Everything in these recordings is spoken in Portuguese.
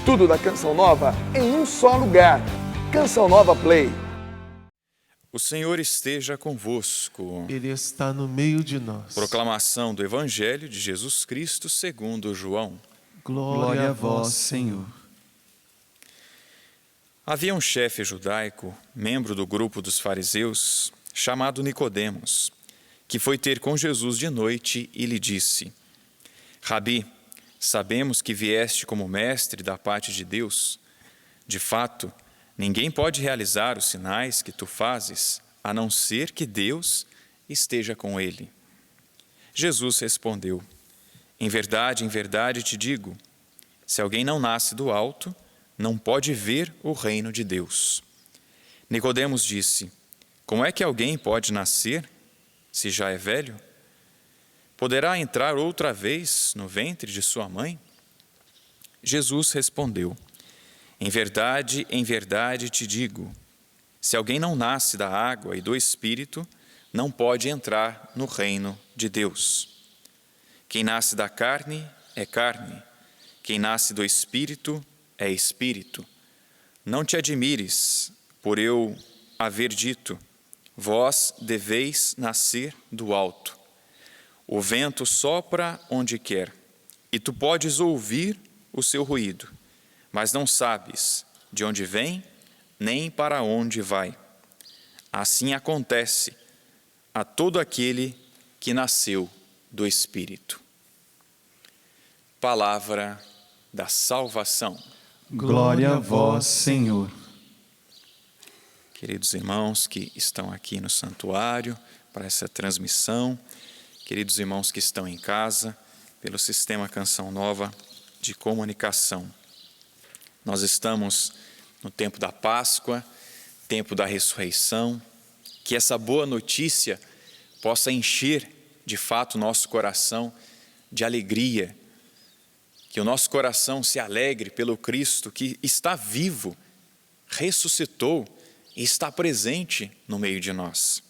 Tudo da Canção Nova em um só lugar. Canção Nova Play. O Senhor esteja convosco. Ele está no meio de nós. Proclamação do Evangelho de Jesus Cristo segundo João. Glória a vós, Senhor. Havia um chefe judaico, membro do grupo dos fariseus, chamado Nicodemos, que foi ter com Jesus de noite e lhe disse: Rabi, sabemos que vieste como mestre da parte de Deus. De fato, ninguém pode realizar os sinais que tu fazes, a não ser que Deus esteja com ele. Jesus respondeu: em verdade te digo, se alguém não nasce do alto, não pode ver o reino de Deus. Nicodemos disse: como é que alguém pode nascer, se já é velho? Poderá entrar outra vez no ventre de sua mãe? Jesus respondeu: em verdade te digo, se alguém não nasce da água e do Espírito, não pode entrar no reino de Deus. Quem nasce da carne é carne, quem nasce do Espírito é Espírito. Não te admires por eu haver dito, vós deveis nascer do alto. O vento sopra onde quer, e tu podes ouvir o seu ruído, mas não sabes de onde vem, nem para onde vai. Assim acontece a todo aquele que nasceu do Espírito. Palavra da salvação. Glória a vós, Senhor. Queridos irmãos que estão aqui no santuário para essa transmissão, queridos irmãos que estão em casa, pelo Sistema Canção Nova de Comunicação. Nós estamos no tempo da Páscoa, tempo da ressurreição, que essa boa notícia possa encher de fato o nosso coração de alegria, que o nosso coração se alegre pelo Cristo que está vivo, ressuscitou e está presente no meio de nós.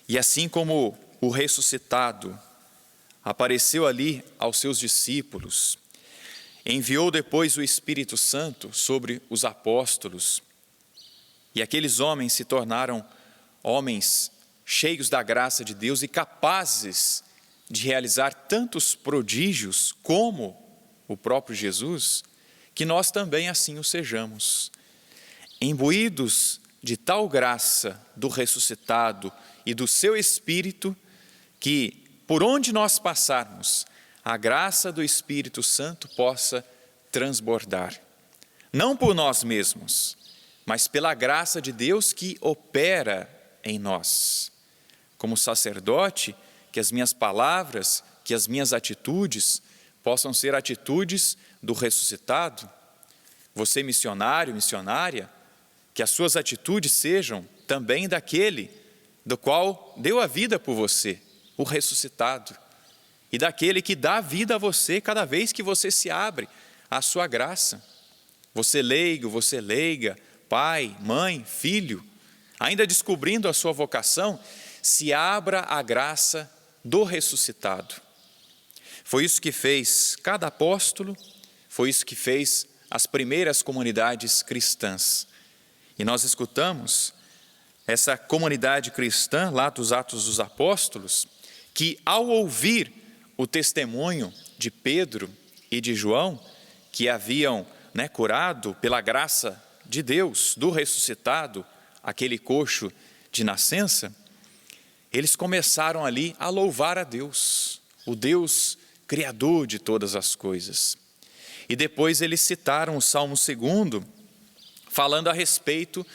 E assim como o ressuscitado apareceu ali aos seus discípulos, enviou depois o Espírito Santo sobre os apóstolos, e aqueles homens se tornaram homens cheios da graça de Deus e capazes de realizar tantos prodígios como o próprio Jesus, que nós também assim o sejamos, imbuídos de tal graça do ressuscitado e do seu Espírito, que por onde nós passarmos, a graça do Espírito Santo possa transbordar. Não por nós mesmos, mas pela graça de Deus que opera em nós. Como sacerdote, que as minhas palavras, que as minhas atitudes possam ser atitudes do ressuscitado. Você, missionário, missionária, que as suas atitudes sejam também daquele do qual deu a vida por você, o ressuscitado, e daquele que dá vida a você cada vez que você se abre à sua graça. Você leigo, você leiga, pai, mãe, filho, ainda descobrindo a sua vocação, se abra à graça do ressuscitado. Foi isso que fez cada apóstolo, foi isso que fez as primeiras comunidades cristãs. E nós escutamos essa comunidade cristã lá dos Atos dos Apóstolos, que ao ouvir o testemunho de Pedro e de João, que haviam curado pela graça de Deus, do ressuscitado, aquele coxo de nascença, eles começaram ali a louvar a Deus, o Deus Criador de todas as coisas. E depois eles citaram o Salmo 2, falando a respeito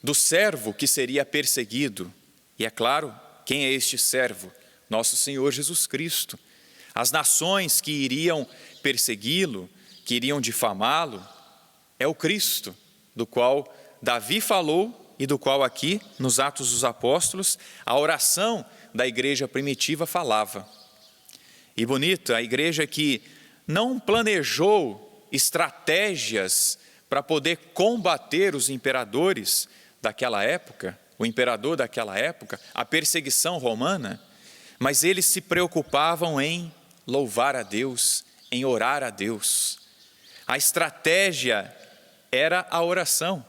do servo que seria perseguido. E é claro, quem é este servo? Nosso Senhor Jesus Cristo. As nações que iriam persegui-lo, que iriam difamá-lo, é o Cristo, do qual Davi falou e do qual aqui, nos Atos dos Apóstolos, a oração da igreja primitiva falava. E bonito, a igreja que não planejou estratégias para poder combater os imperadores daquela época, o imperador daquela época, a perseguição romana, mas eles se preocupavam em louvar a Deus, em orar a Deus. A estratégia era a oração.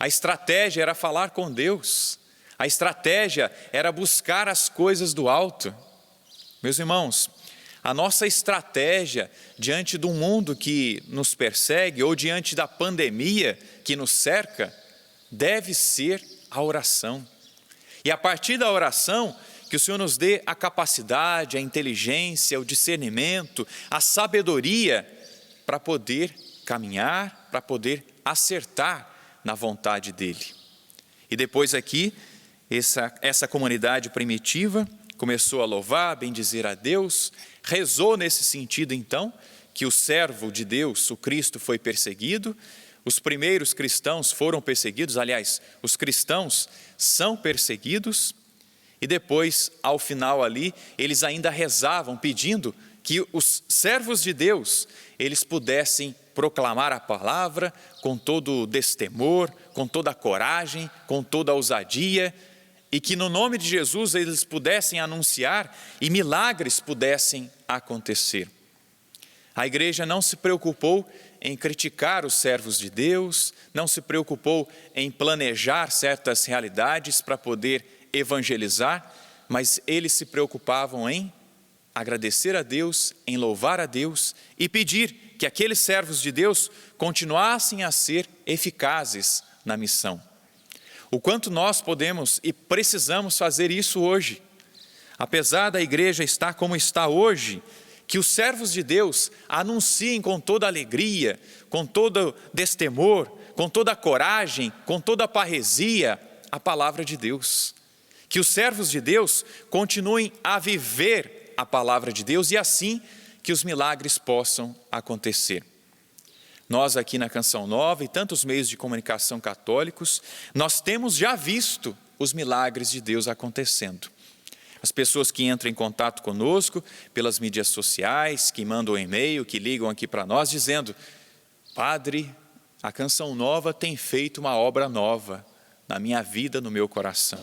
A estratégia era falar com Deus. A estratégia era buscar as coisas do alto. Meus irmãos, a nossa estratégia diante do mundo que nos persegue ou diante da pandemia que nos cerca deve ser a oração. E a partir da oração, que o Senhor nos dê a capacidade, a inteligência, o discernimento, a sabedoria para poder caminhar, para poder acertar na vontade dEle. E depois aqui, essa comunidade primitiva começou a louvar, bendizer a Deus, rezou nesse sentido então, que o servo de Deus, o Cristo, foi perseguido. Os primeiros cristãos foram perseguidos, aliás, os cristãos são perseguidos, e depois, ao final ali, eles ainda rezavam, pedindo que os servos de Deus, eles pudessem proclamar a palavra com todo o destemor, com toda a coragem, com toda a ousadia, e que no nome de Jesus eles pudessem anunciar e milagres pudessem acontecer. A igreja não se preocupou em criticar os servos de Deus, não se preocupou em planejar certas realidades para poder evangelizar, mas eles se preocupavam em agradecer a Deus, em louvar a Deus e pedir que aqueles servos de Deus continuassem a ser eficazes na missão. O quanto nós podemos e precisamos fazer isso hoje. Apesar da igreja estar como está hoje, que os servos de Deus anunciem com toda alegria, com todo destemor, com toda coragem, com toda parresia, a palavra de Deus. Que os servos de Deus continuem a viver a palavra de Deus e assim que os milagres possam acontecer. Nós aqui na Canção Nova e tantos meios de comunicação católicos, nós temos já visto os milagres de Deus acontecendo. As pessoas que entram em contato conosco pelas mídias sociais, que mandam um e-mail, que ligam aqui para nós dizendo: Padre, a Canção Nova tem feito uma obra nova na minha vida, no meu coração.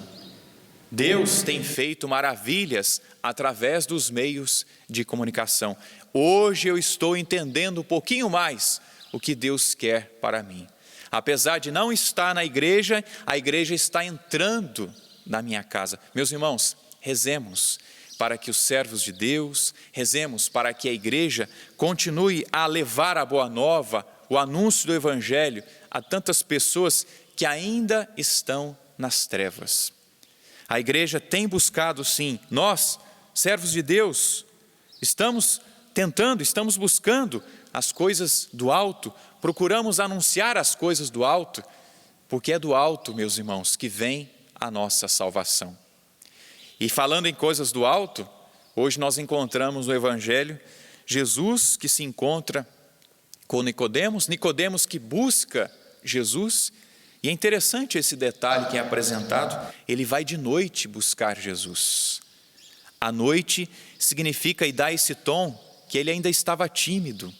Deus tem feito maravilhas através dos meios de comunicação. Hoje eu estou entendendo um pouquinho mais o que Deus quer para mim. Apesar de não estar na igreja, a igreja está entrando na minha casa. Meus irmãos, rezemos para que os servos de Deus, rezemos para que a igreja continue a levar a boa nova, o anúncio do Evangelho a tantas pessoas que ainda estão nas trevas. A igreja tem buscado sim, nós, servos de Deus, estamos buscando as coisas do alto, procuramos anunciar as coisas do alto, porque é do alto, meus irmãos, que vem a nossa salvação. E falando em coisas do alto, hoje nós encontramos no Evangelho Jesus que se encontra com Nicodemos que busca Jesus. E é interessante esse detalhe que é apresentado, ele vai de noite buscar Jesus. A noite significa e dá esse tom que ele ainda estava tímido.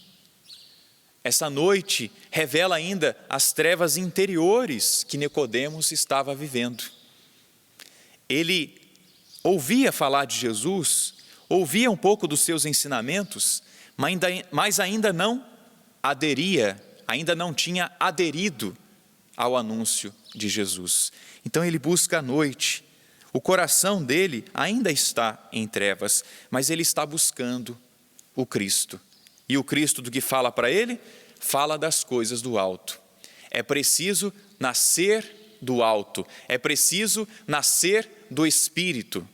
Essa noite revela ainda as trevas interiores que Nicodemos estava vivendo. Ele ouvia falar de Jesus, ouvia um pouco dos seus ensinamentos, mas ainda não aderia, ainda não tinha aderido ao anúncio de Jesus. Então ele busca à noite. O coração dele ainda está em trevas, mas ele está buscando o Cristo. E o Cristo do que fala para ele? Fala das coisas do alto. É preciso nascer do alto, é preciso nascer do Espírito.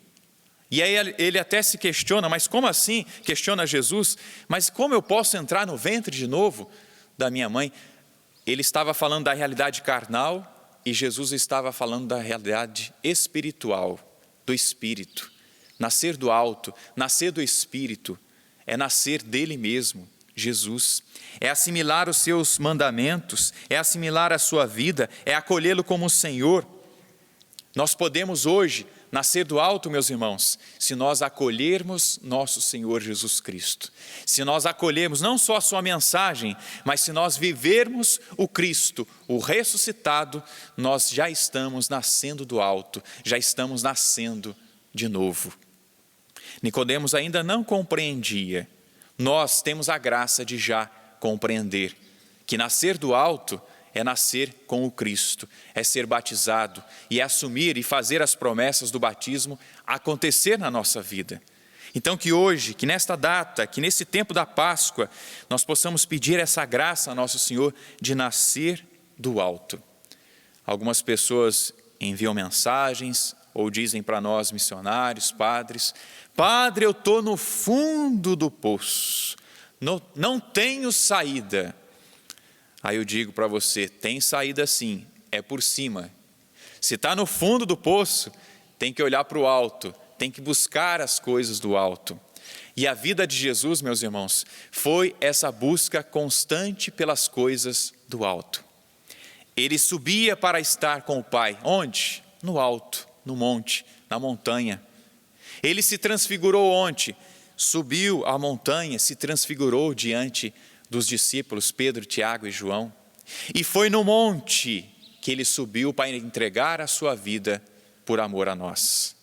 E aí ele até se questiona, mas como assim? Questiona Jesus, mas como eu posso entrar no ventre de novo da minha mãe? Ele estava falando da realidade carnal e Jesus estava falando da realidade espiritual, do Espírito. Nascer do alto, nascer do Espírito, é nascer dele mesmo, Jesus. É assimilar os seus mandamentos, é assimilar a sua vida, é acolhê-lo como o Senhor. Nós podemos hoje nascer do alto, meus irmãos, se nós acolhermos nosso Senhor Jesus Cristo. Se nós acolhermos não só a sua mensagem, mas se nós vivermos o Cristo, o ressuscitado, nós já estamos nascendo do alto, já estamos nascendo de novo. Nicodemos ainda não compreendia. Nós temos a graça de já compreender que nascer do alto é nascer com o Cristo, é ser batizado e é assumir e fazer as promessas do batismo acontecer na nossa vida. Então que hoje, que nesta data, que nesse tempo da Páscoa, nós possamos pedir essa graça a nosso Senhor de nascer do alto. Algumas pessoas enviam mensagens ou dizem para nós, missionários, padres: Padre, eu estou no fundo do poço, não tenho saída. Aí eu digo para você: tem saída sim, é por cima. Se está no fundo do poço, tem que olhar para o alto, tem que buscar as coisas do alto. E a vida de Jesus, meus irmãos, foi essa busca constante pelas coisas do alto. Ele subia para estar com o Pai. Onde? No alto, no monte, na montanha. Ele se transfigurou onde? Subiu a montanha, se transfigurou diante dos discípulos Pedro, Tiago e João. E foi no monte que ele subiu para entregar a sua vida por amor a nós.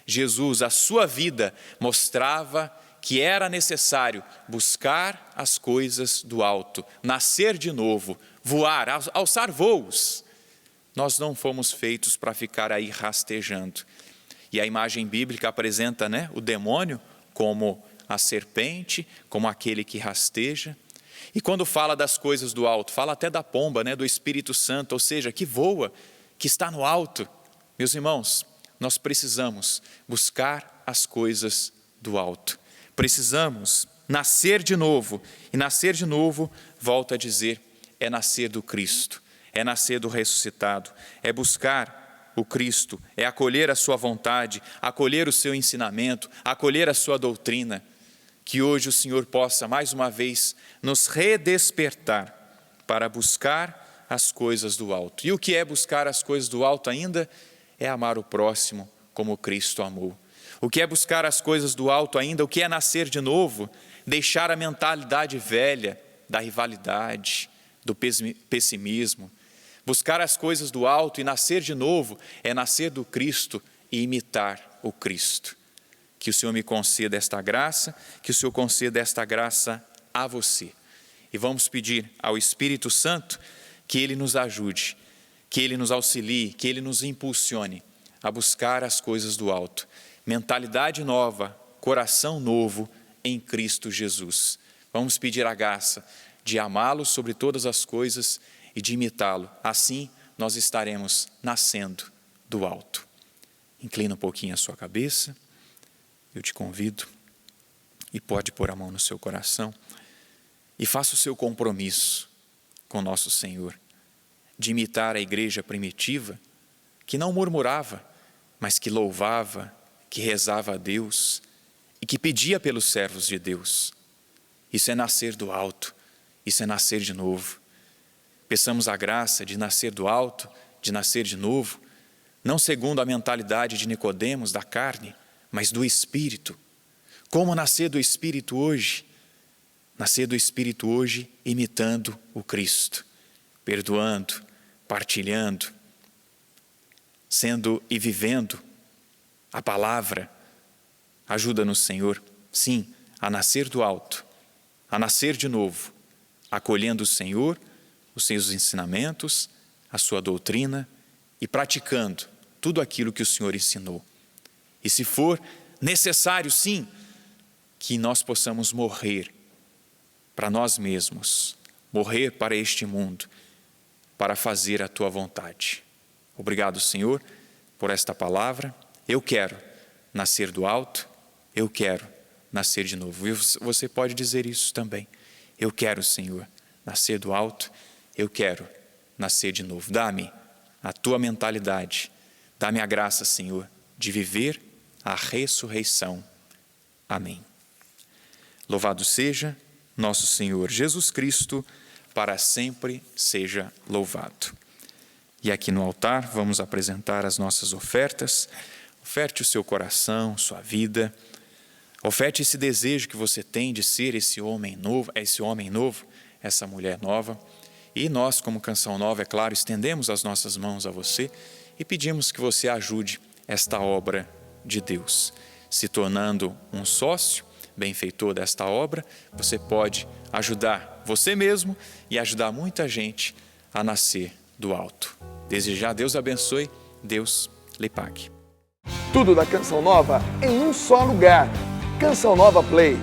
Jesus, a sua vida mostrava que era necessário buscar as coisas do alto, nascer de novo, voar, alçar voos. Nós não fomos feitos para ficar aí rastejando. E a imagem bíblica apresenta, o demônio como a serpente, como aquele que rasteja. E quando fala das coisas do alto, fala até da pomba, do Espírito Santo, ou seja, que voa, que está no alto. Meus irmãos, nós precisamos buscar as coisas do alto. Precisamos nascer de novo. E nascer de novo, volto a dizer, é nascer do Cristo, é nascer do ressuscitado, é buscar o Cristo, é acolher a sua vontade, acolher o seu ensinamento, acolher a sua doutrina. Que hoje o Senhor possa mais uma vez nos redespertar para buscar as coisas do alto. E o que é buscar as coisas do alto ainda? É amar o próximo como Cristo amou. O que é buscar as coisas do alto ainda? O que é nascer de novo? Deixar a mentalidade velha da rivalidade, do pessimismo. Buscar as coisas do alto e nascer de novo é nascer do Cristo e imitar o Cristo. Que o Senhor me conceda esta graça, que o Senhor conceda esta graça a você. E vamos pedir ao Espírito Santo que Ele nos ajude, que Ele nos auxilie, que Ele nos impulsione a buscar as coisas do alto. Mentalidade nova, coração novo em Cristo Jesus. Vamos pedir a graça de amá-lo sobre todas as coisas e de imitá-lo. Assim nós estaremos nascendo do alto. Inclina um pouquinho a sua cabeça. Eu te convido e pode pôr a mão no seu coração e faça o seu compromisso com nosso Senhor de imitar a igreja primitiva que não murmurava, mas que louvava, que rezava a Deus e que pedia pelos servos de Deus. Isso é nascer do alto, isso é nascer de novo. Peçamos a graça de nascer do alto, de nascer de novo, não segundo a mentalidade de Nicodemos, da carne, mas do Espírito. Como nascer do Espírito hoje? Nascer do Espírito hoje imitando o Cristo, perdoando, partilhando, sendo e vivendo a palavra. Ajuda-nos, Senhor, sim, a nascer do alto, a nascer de novo, acolhendo o Senhor, os seus ensinamentos, a sua doutrina e praticando tudo aquilo que o Senhor ensinou. E se for necessário, sim, que nós possamos morrer para nós mesmos, morrer para este mundo, para fazer a Tua vontade. Obrigado, Senhor, por esta palavra. Eu quero nascer do alto, eu quero nascer de novo. E você pode dizer isso também. Eu quero, Senhor, nascer do alto, eu quero nascer de novo. Dá-me a Tua mentalidade, dá-me a graça, Senhor, de viver a ressurreição. Amém. Louvado seja nosso Senhor Jesus Cristo, para sempre seja louvado. E aqui no altar vamos apresentar as nossas ofertas. Oferte o seu coração, sua vida. Oferte esse desejo que você tem de ser esse homem novo, essa mulher nova. E nós, como Canção Nova, é claro, estendemos as nossas mãos a você e pedimos que você ajude esta obra de Deus. Se tornando um sócio, benfeitor desta obra, você pode ajudar você mesmo e ajudar muita gente a nascer do alto. Desde já, Deus abençoe, Deus lhe pague. Tudo da Canção Nova em um só lugar. Canção Nova Play.